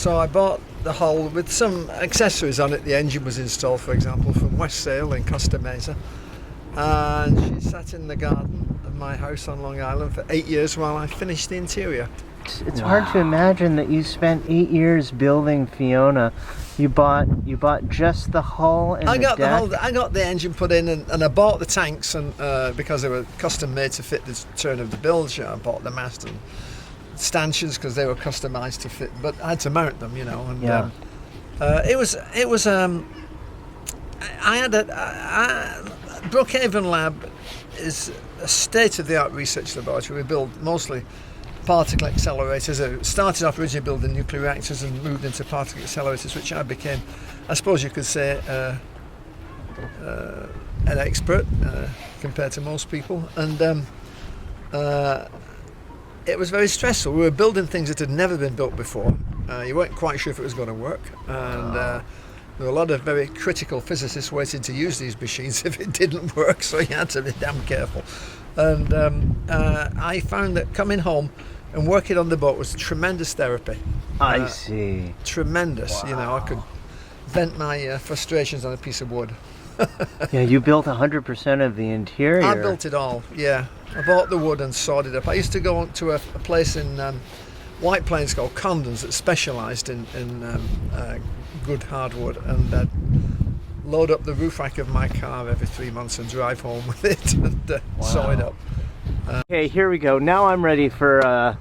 So I bought the hull with some accessories on it. The engine was installed, for example, from Westsail in Costa Mesa. And she sat in the garden of my house on Long Island for 8 years while I finished the interior. It's hard to imagine that you spent 8 years building Fiona. You bought just the hull and the deck? I got the engine put in, and I bought the tanks, and because they were custom made to fit the turn of the bilge. I bought the mast and stanchions because they were customized to fit, but I had to mount them, you know. And yeah. It was I had Brookhaven Lab is a state-of-the-art research laboratory. We build mostly particle accelerators. I started off originally building nuclear reactors and moved into particle accelerators, which I became, I suppose you could say, an expert compared to most people. And it was very stressful. We were building things that had never been built before. You weren't quite sure if it was going to work. And there were a lot of very critical physicists waiting to use these machines if it didn't work, so you had to be damn careful. And I found that coming home and working on the boat was tremendous therapy. I see. Tremendous. Wow. You know, I could vent my frustrations on a piece of wood. Yeah, you built 100% of the interior. I built it all, yeah. I bought the wood and sawed it up. I used to go to a place in White Plains called Condon's that specialised in good hardwood, and I'd load up the roof rack of my car every 3 months and drive home with it and saw it up. Okay, here we go. Now I'm ready for,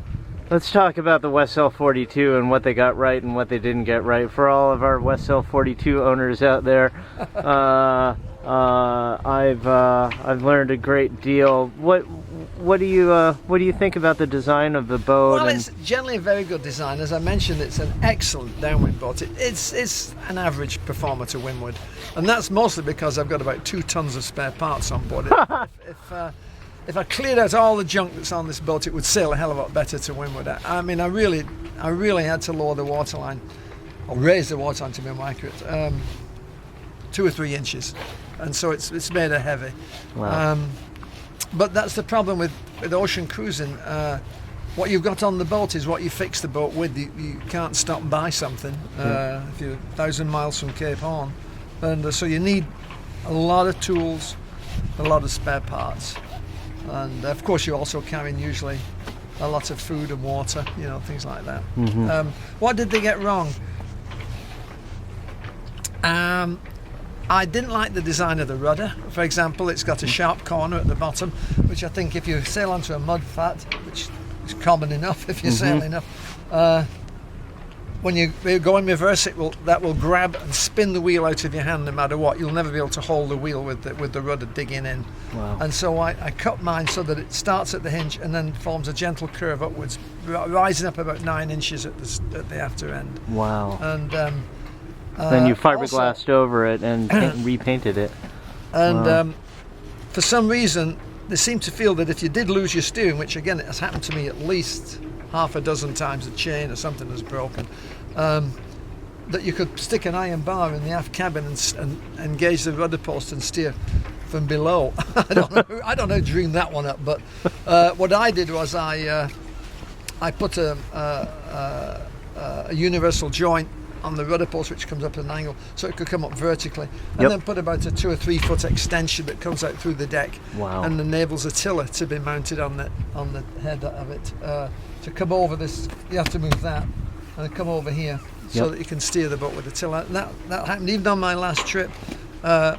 let's talk about the Westsail 42 and what they got right and what they didn't get right. For all of our Westsail 42 owners out there, I've learned a great deal. What do you think about the design of the boat? Well, it's generally a very good design. As I mentioned, it's an excellent downwind boat. It's an average performer to windward, and that's mostly because I've got about 2 tons of spare parts on board. If I cleared out all the junk that's on this boat, it would sail a hell of a lot better to windward. I mean, I really had to lower the waterline, or raise the waterline to be more accurate, 2 or 3 inches, and so it's made it heavy. Wow. But that's the problem with ocean cruising. What you've got on the boat is what you fix the boat with. You can't stop and buy something if you're 1,000 miles from Cape Horn, and so you need a lot of tools, a lot of spare parts, and of course you're also carrying usually a lot of food and water, you know, things like that. Mm-hmm. What did they get wrong? I didn't like the design of the rudder. For example, it's got a sharp corner at the bottom, which I think if you sail onto a mud flat, which is common enough if you sail enough, when you go in reverse, that will grab and spin the wheel out of your hand no matter what. You'll never be able to hold the wheel with the rudder digging in. Wow. And so I cut mine so that it starts at the hinge and then forms a gentle curve upwards, rising up about 9 inches at the after end. Wow. And then you fiberglassed over it and repainted it. And for some reason, they seem to feel that if you did lose your steering, which again it has happened to me at least half a dozen times, a chain or something has broken, that you could stick an iron bar in the aft cabin and engage the rudder post and steer from below. I don't know who dreamed that one up, but what I did was I put a universal joint on the rudder post, which comes up at an angle, so it could come up vertically, and then put about a 2 or 3 foot extension that comes out through the deck. Wow. And enables a tiller to be mounted on the head of it. To come over this, you have to move that, and come over here so that you can steer the boat with the tiller. That happened even on my last trip. The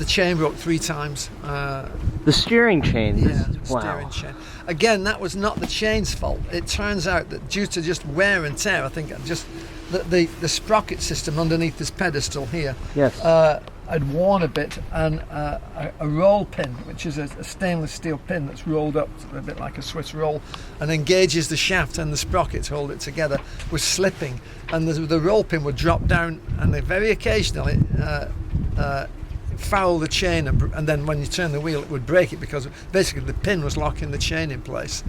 chain broke 3 times. The steering chain? Yeah, the steering chain. Again, that was not the chain's fault. It turns out that due to just wear and tear, I think just the sprocket system underneath this pedestal here had worn a bit, and a roll pin, which is a stainless steel pin that's rolled up a bit like a Swiss roll and engages the shaft and the sprocket to hold it together, was slipping, and the roll pin would drop down, and they very occasionally foul the chain, and then when you turn the wheel it would break it, because basically the pin was locking the chain in place,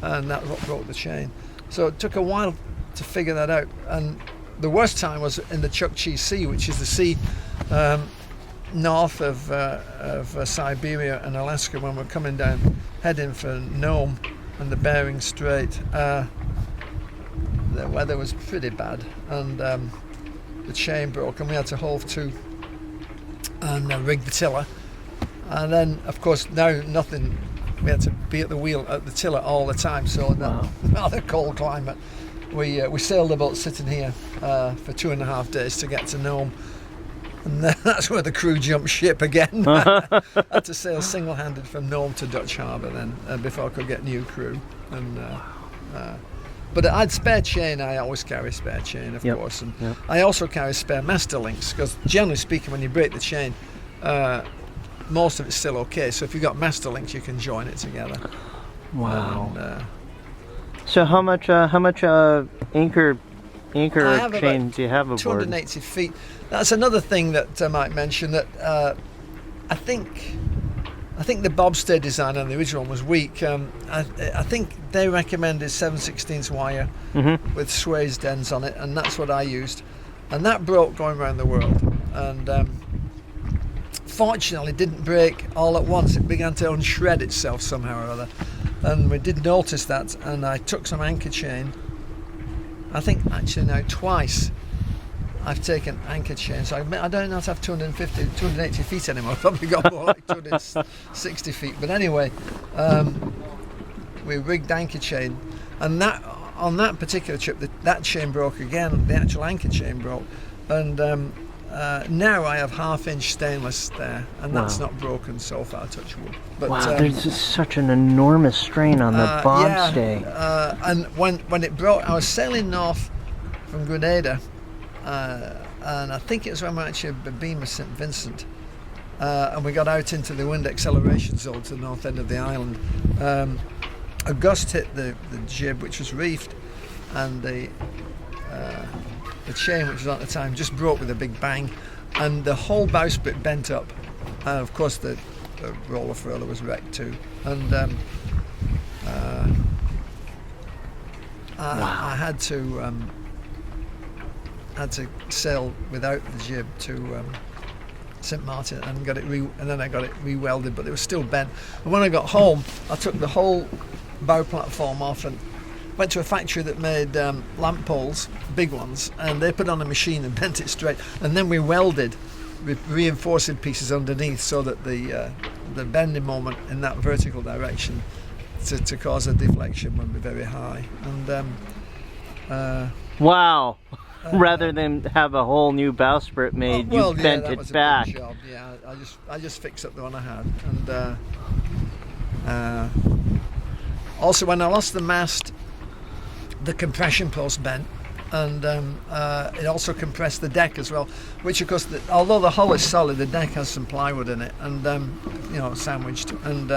and that's what broke the chain. So it took a while to figure that out, and the worst time was in the Chukchi Sea, which is the sea north of Siberia and Alaska, when we're coming down heading for Nome and the Bering Strait. the weather was pretty bad, and the chain broke, and we had to hove to and rig the tiller. And then, of course, now nothing. We had to be at the wheel at the tiller all the time. So in that rather cold climate, we sailed the boat sitting here for 2.5 days to get to Nome, and that's where the crew jumped ship again. I had to sail single-handed from Nome to Dutch Harbour then before I could get new crew. And but I had spare chain. I always carry spare chain, of course, and I also carry spare master links, because generally speaking, when you break the chain, most of it's still okay. So if you've got master links, you can join it together. Wow. And, so how much anchor chain do you have aboard? 280 feet. That's another thing that I might mention, that I think the bobstay design on the original one was weak. I think they recommended 7/16 wire with swayed ends on it, and that's what I used. And that broke going around the world. And fortunately, it didn't break all at once. It began to unshred itself somehow or other. And we did notice that, and I took some anchor chain. I think actually now twice I've taken anchor chain, so I don't know if I have 280 feet anymore. I've probably got more like 260 feet. But anyway, we rigged anchor chain, and that on that particular trip, that chain broke again. The actual anchor chain broke, and now I have 1/2-inch stainless there, and that's not broken so far, touch wood. But, there's just such an enormous strain on the bobstay. And when it broke, I was sailing north from Grenada, and I think it was when we actually beam of St. Vincent, and we got out into the wind acceleration zone to the north end of the island. A gust hit the jib, which was reefed, and the chain, which was at the time, just broke with a big bang, and the whole bowsprit bent up, and of course the roller furler was wrecked too. And I had to sail without the jib to St. Martin and then I got it re-welded, but it was still bent. And when I got home, I took the whole bow platform off and went to a factory that made lamp poles, big ones, and they put on a machine and bent it straight. And then we welded reinforcing pieces underneath, so that the bending moment in that vertical direction to cause a deflection would be very high. And wow. Rather than have a whole new bowsprit made, you bent it back. Big job. Yeah, I just fixed up the one I had. And also, when I lost the mast, the compression post bent, and it also compressed the deck as well, which of course, although the hull is solid, the deck has some plywood in it, and sandwiched, and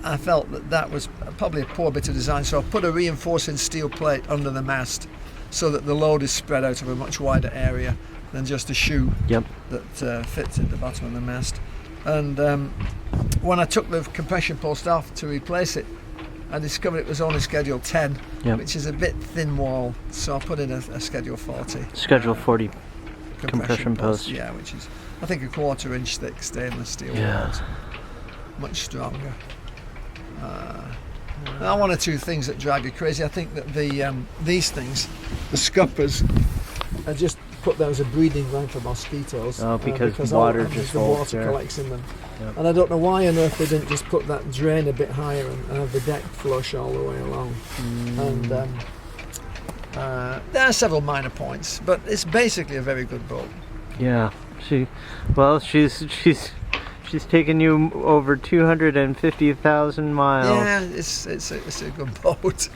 I felt that was probably a poor bit of design, so I put a reinforcing steel plate under the mast so that the load is spread out over a much wider area than just a shoe that fits at the bottom of the mast. And when I took the compression post off to replace it, I discovered it was only schedule 10, which is a bit thin wall, so I put in a schedule 40. Schedule 40 compression post. Yeah, which is, I think, a 1/4 inch thick stainless steel walls. Much stronger. Now, one or two things that drive you crazy. I think that these things, the scuppers, are just put there as a breeding ground for mosquitoes. Oh, because water just the water collects in them. Yep. And I don't know why on earth they didn't just put that drain a bit higher and have the deck flush all the way along. And there are several minor points, but it's basically a very good boat. Yeah, she's taken you over 250,000 miles. Yeah, it's a good boat.